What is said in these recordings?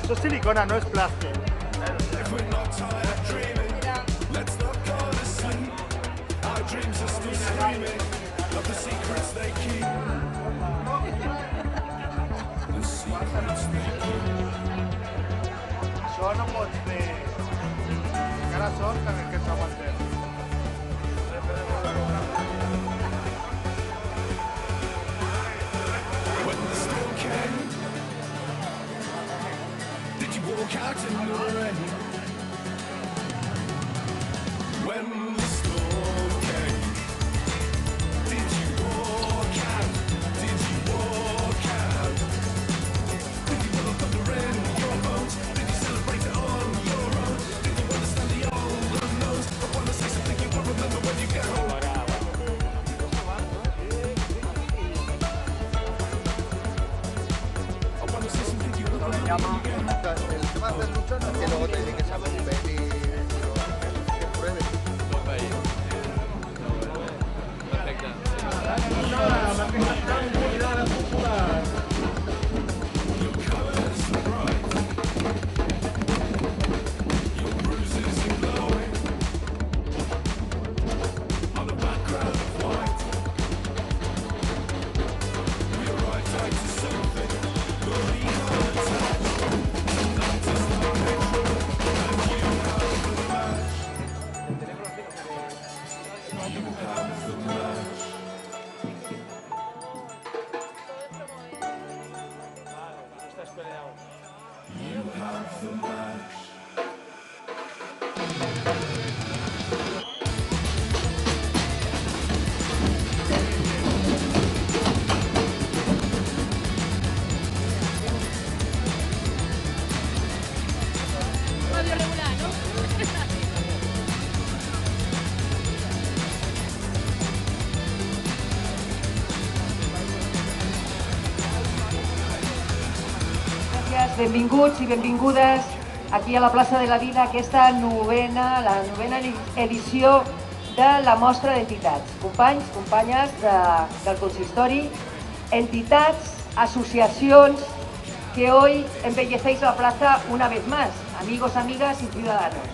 Eso es silicona, no es plástico. Això no pot fer... Encara sort que ens aguantem. Walk out in the rain. When the storm came, did you walk out? Did you walk out? Did you pull up under in your boat? Did you celebrate it on your own? Did you understand the old unknowns? I wanna say something you won't remember when you get home. I wanna say something you won't remember when you get home. El tema del lucha no es que luego te dicen que se preocupen y que prueben. Benvinguts i benvingudes aquí a la plaça de la Vila, aquesta la novena edició de la mostra d'entitats. Companys, companyes del consistori, entitats, asociacions que hoy embellecéis la plaza una vez más, amigos, amigas y ciudadanos.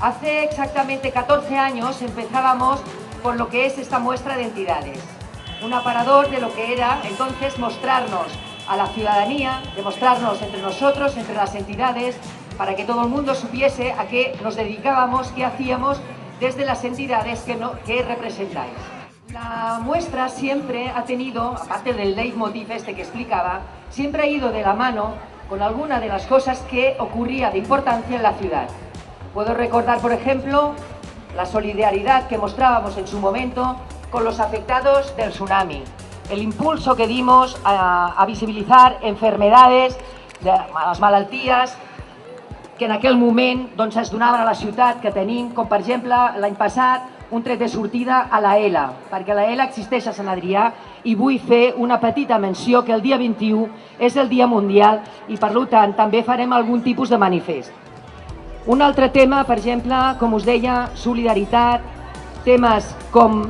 Hace exactamente 14 años empezábamos con lo que es esta muestra de entidades, un aparador de lo que era entonces mostrarnos a la ciudadanía, demostrarnos entre nosotros, entre las entidades, para que todo el mundo supiese a qué nos dedicábamos, qué hacíamos desde las entidades que representáis. La muestra siempre ha tenido, aparte del leitmotiv este que explicaba, siempre ha ido de la mano con alguna de las cosas que ocurría de importancia en la ciudad. Puedo recordar, por ejemplo, la solidaridad que mostrábamos en su momento con los afectados del tsunami, el impulso que dimos a visibilitzar enfermedades, les malalties que en aquell moment es donaven a la ciutat, que tenim, com per exemple l'any passat, un tret de sortida a la ELA, perquè la ELA existeix a Sant Adrià i vull fer una petita menció que el dia 21 és el Dia Mundial i per tant també farem algun tipus de manifest. Un altre tema, per exemple, com us deia, solidaritat, temes com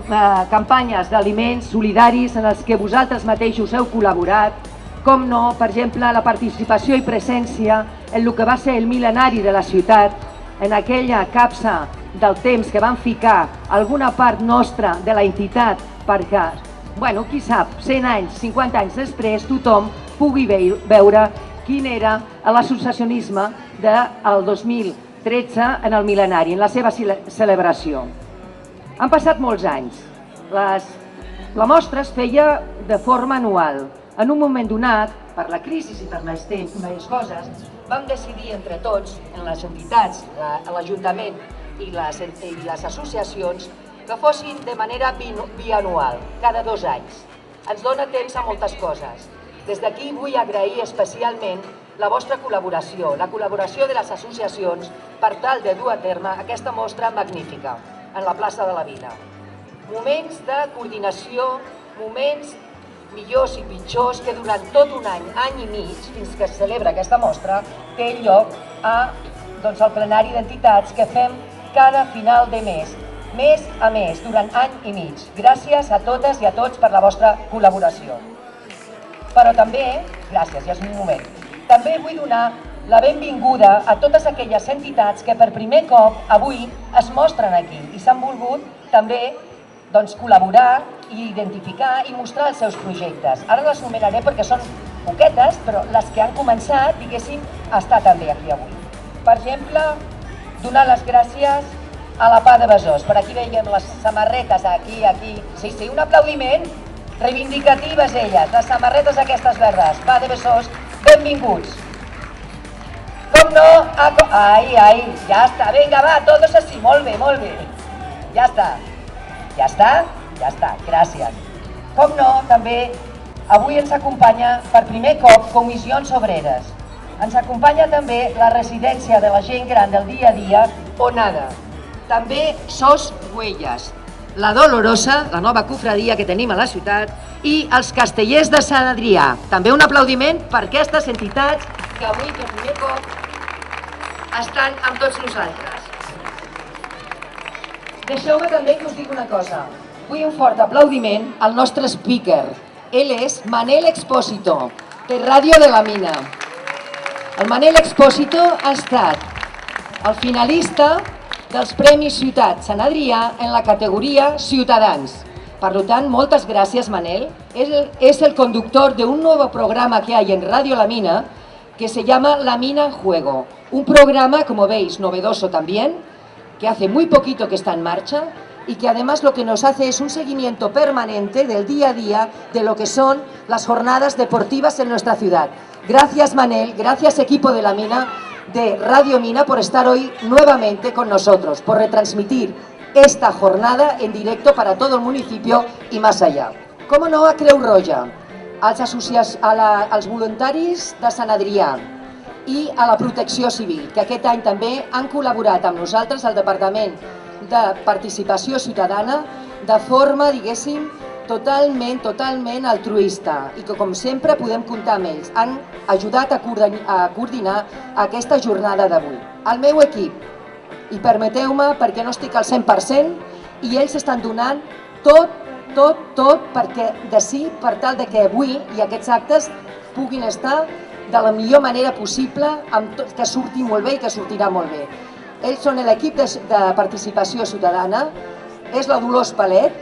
campanyes d'aliments solidaris en els que vosaltres mateixos heu col·laborat, com no, per exemple, la participació i presència en el que va ser el mil·lenari de la ciutat, en aquella capsa del temps que van ficar alguna part nostra de la entitat perquè, bueno, qui sap, 100 anys, 50 anys després, tothom pugui veure quin era l'associacionisme del 2013 en el mil·lenari, en la seva celebració. Han passat molts anys. La mostra es feia de forma anual. En un moment donat, per la crisi i per les coses, vam decidir entre tots, en les entitats, l'Ajuntament i les associacions, que fossin de manera bianual, cada 2 anys. Ens dona temps a moltes coses. Des d'aquí vull agrair especialment la vostra col·laboració, la col·laboració de les associacions per tal de dur a terme aquesta mostra magnífica en la plaça de la Vila. Moments de coordinació, moments millors i pitjors que durant tot un any, any i mig, fins que es celebra aquesta mostra, té lloc al plenari d'entitats que fem cada final de mes a mes, durant any i mig. Gràcies a totes i a tots per la vostra col·laboració. Però també, gràcies, ja és un moment, també vull donar la benvinguda a totes aquelles entitats que per primer cop avui es mostren aquí i s'han volgut també col·laborar i identificar i mostrar els seus projectes. Ara les numeraré perquè són poquetes, però les que han començat, diguéssim, a estar també aquí avui. Per exemple, donar les gràcies a la PA de Besòs. Per aquí veiem les samarretes, aquí. Sí, un aplaudiment. Reivindicatives elles, les samarretes aquestes verdes. PA de Besòs, benvinguts. Com no? Ai, ja està. Vinga, va, todos así. Molt bé. Ja està, gràcies. Com no, també avui ens acompanya per primer cop Comissions Obreres. Ens acompanya també la residència de la gent gran del dia a dia, Onada. També SOS Huellas, la Dolorosa, la nova cofradia que tenim a la ciutat, i els Castellers de Sant Adrià. També un aplaudiment per aquestes entitats que avui per primer cop estan amb tots nosaltres. Deixeu-me també que us digui una cosa. Vull un fort aplaudiment al nostre speaker. Ell és Manel Expósito, de Ràdio de la Mina. El Manel Expósito ha estat el finalista dels Premis Ciutat Sant Adrià en la categoria Ciutadans. Per tant, moltes gràcies, Manel. Es el conductor de un nuevo programa que hay en Radio La Mina que se llama La Mina en Juego. Un programa, como veis, novedoso también, que hace muy poquito que está en marcha y que además lo que nos hace es un seguimiento permanente del día a día de lo que son las jornadas deportivas en nuestra ciudad. Gracias, Manel, gracias equipo de La Mina, de Radio Mina, por estar hoy nuevamente con nosotros, por retransmitir esta jornada en directo para todo el municipio y más allá. Com no, a Creu Roja, als voluntaris de Sant Adrià i a la Protecció Civil, que aquest any també han col·laborat amb nosaltres al Departament de Participació Ciutadana de forma, diguéssim, totalment altruista i que, com sempre, podem comptar amb ells. Han ajudat a coordinar aquesta jornada d'avui. El meu equip, i permeteu-me perquè no estic al 100%, i ells estan donant tot perquè per tal que avui i aquests actes puguin estar de la millor manera possible, que surti molt bé i que sortirà molt bé. Ells són l'equip de Participació Ciutadana, és la Dolors Palet,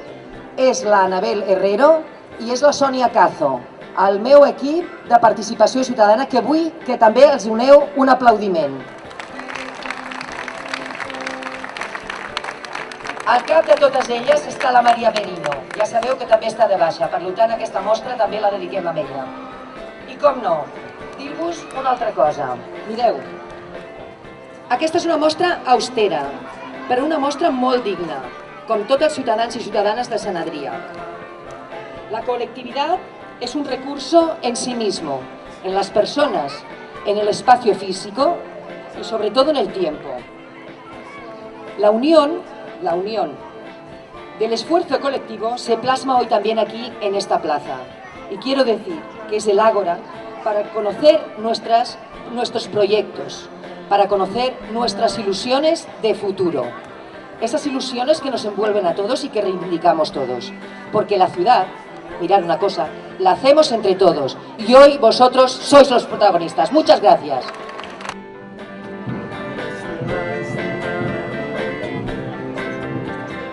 és la Anabel Herrero i és la Sònia Cazo, el meu equip de Participació Ciutadana, que vull que també els doneu un aplaudiment. Al cap de totes elles està la Maria Merino. Ja sabeu que també està de baixa, per tant aquesta mostra també la dediquem a ella. I com no, dir-vos una altra cosa. Mireu, aquesta és una mostra austera, però una mostra molt digna, com tots els ciutadans i ciutadanes de Sant Adrià. La colectividad es un recurso en sí mismo, en las personas, en el espacio físico y sobre todo en el tiempo. La unión del esfuerzo colectivo se plasma hoy también aquí en esta plaza. Y quiero decir que es el ágora para conocer nuestros proyectos, para conocer nuestras ilusiones de futuro. Esas ilusiones que nos envuelven a todos y que reivindicamos todos. Porque la ciudad, mirad una cosa, la hacemos entre todos. Y hoy vosotros sois los protagonistas. Muchas gracias.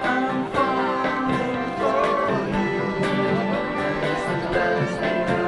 I'm falling for you.